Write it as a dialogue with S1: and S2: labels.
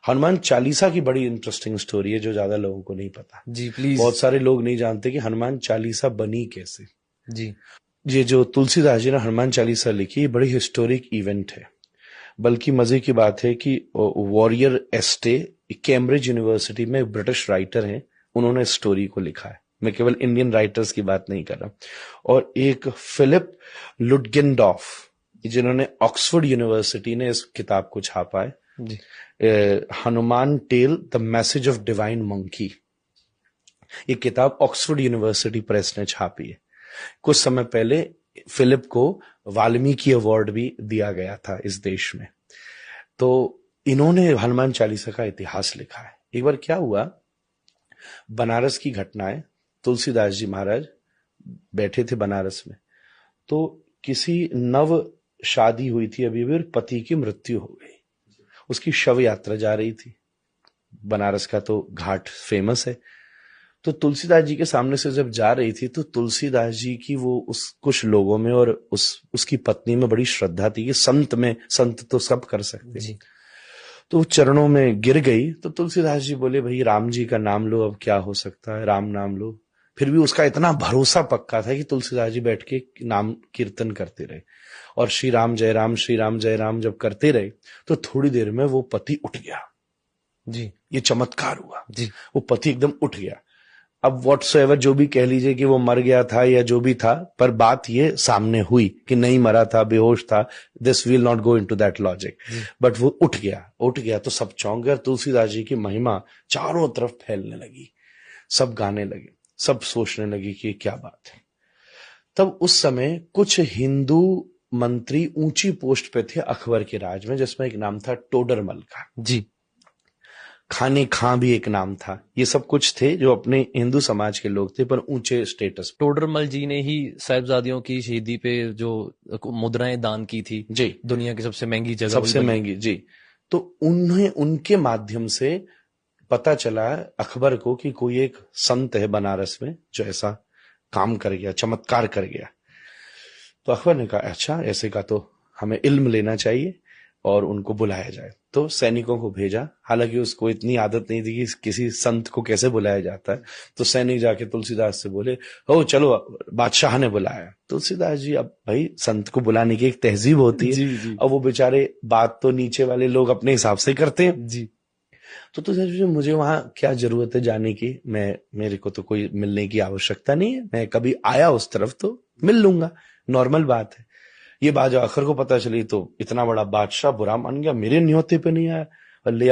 S1: हनुमान चालीसा की बड़ी interesting story है जो ज्यादा लोगों को नहीं पता।
S2: जी प्लीज।
S1: बहुत सारे लोग नहीं जानते कि हनुमान चालीसा बनी कैसे।
S2: जी।
S1: ये जो तुलसीदास जी ने हनुमान चालीसा लिखी, ये बड़ी हिस्टोरिक इवेंट है। बल्कि मजे की बात है कि वॉरियर एस्टे कैम्ब्रिज यूनिवर्सिटी में ब्रिटिश राइटर हैं, उन्होंने स्टोरी को लिखा है। मैं केवल इंडियन राइटर्स की बात नहीं कर रहा। और एक फिलिप लुटगेनडॉर्फ, जिन्होंने ऑक्सफोर्ड यूनिवर्सिटी ने इस किताब को छापा है,
S2: जी।
S1: Hanuman tale the message of divine monkey. ये किताब ऑक्सफोर्ड यूनिवर्सिटी प्रेस ने छापी है। कुछ समय पहले फिलिप को वाल्मीकि अवार्ड भी दिया गया था इस देश में। तो इन्होंने हनुमान चालीसा का इतिहास लिखा है। एक बार क्या हुआ, बनारस की घटनाएं, तुलसीदास जी महाराज बैठे थे बनारस में, तो किसी नव शादी हुई थी अभी भी, और पति की मृत्यु हो गई। उसकी शव यात्रा जा रही थी। बनारस का तो घाट फेमस है। तो तुलसीदास जी के सामने से जब जा रही थी, तो तुलसीदास जी की वो उस कुछ लोगों में और उसकी पत्नी में बड़ी श्रद्धा थी कि संत तो सब कर सकते
S2: जी।
S1: तो वो चरणों में गिर गई। तो तुलसीदास जी बोले, भाई राम जी का नाम लो, अब क्या हो सकता है, राम नाम लो। फिर भी उसका इतना भरोसा पक्का था कि तुलसीदास जी बैठ के नाम कीर्तन करते रहे, और श्री राम जय राम, श्री राम जय राम जब करते रहे, तो थोड़ी देर में वो पति उठ गया।
S2: जी।
S1: ये चमत्कार हुआ।
S2: जी।
S1: वो पति एकदम उठ गया। अब व्हाटसोएवर जो भी कह लीजिए कि वो मर गया था या जो भी था, पर बात ये सामने हुई कि नहीं मरा था, बेहोश था। This will not go into that logic, but वो उठ गया तो सब चौंक गए। तुलसीदास जी की महिमा चारों तरफ फैलने लगी, सब गाने लगे, सब सोचने लगे कि क्या बात है। तब उस समय कुछ हिंदू मंत्री ऊंची पोस्ट पे थे अकबर के राज में, जिसमें एक नाम था टोडरमल का।
S2: जी।
S1: खाने खां भी एक नाम था। ये सब कुछ थे जो अपने हिंदू समाज के लोग थे, पर ऊंचे स्टेटस।
S2: टोडरमल जी ने ही साहिबजादियों की शहीदी पे जो मुद्राएं दान की थी,
S1: जी,
S2: दुनिया की सबसे महंगी जगह
S1: सबसे महंगी। जी, तो उन्हें उनके माध्यम से पता चला अकबर को कि कोई एक संत है बनारस में जो ऐसा काम कर गया, चमत्कार कर गया। तो अकबर ने कहा, अच्छा ऐसे का तो हमें इल्म लेना चाहिए और उनको बुलाया जाए। तो सैनिकों को भेजा। हालांकि उसको इतनी आदत नहीं थी कि किसी संत को कैसे बुलाया जाता है। तो सैनिक जाके तुलसीदास से बोले, हो चलो, बादशाह ने बुलाया। तुलसीदास जी, अब भाई संत को बुलाने की एक तहजीब होती है।
S2: जी। जी।
S1: अब वो बेचारे बात तो नीचे वाले लोग अपने हिसाब से करते हैं।
S2: जी।
S1: तो तुलसीदास जी, मुझे वहां क्या जरूरत है जाने की, मेरे को तो कोई मिलने की आवश्यकता नहीं है, मैं कभी आया उस तरफ तो मिल लूंगा, नॉर्मल बात है। ये बात जब अखर को पता चली तो इतना बड़ा बादशाह बुरा मान गया, मेरे न्योते पे नहीं आया, और ले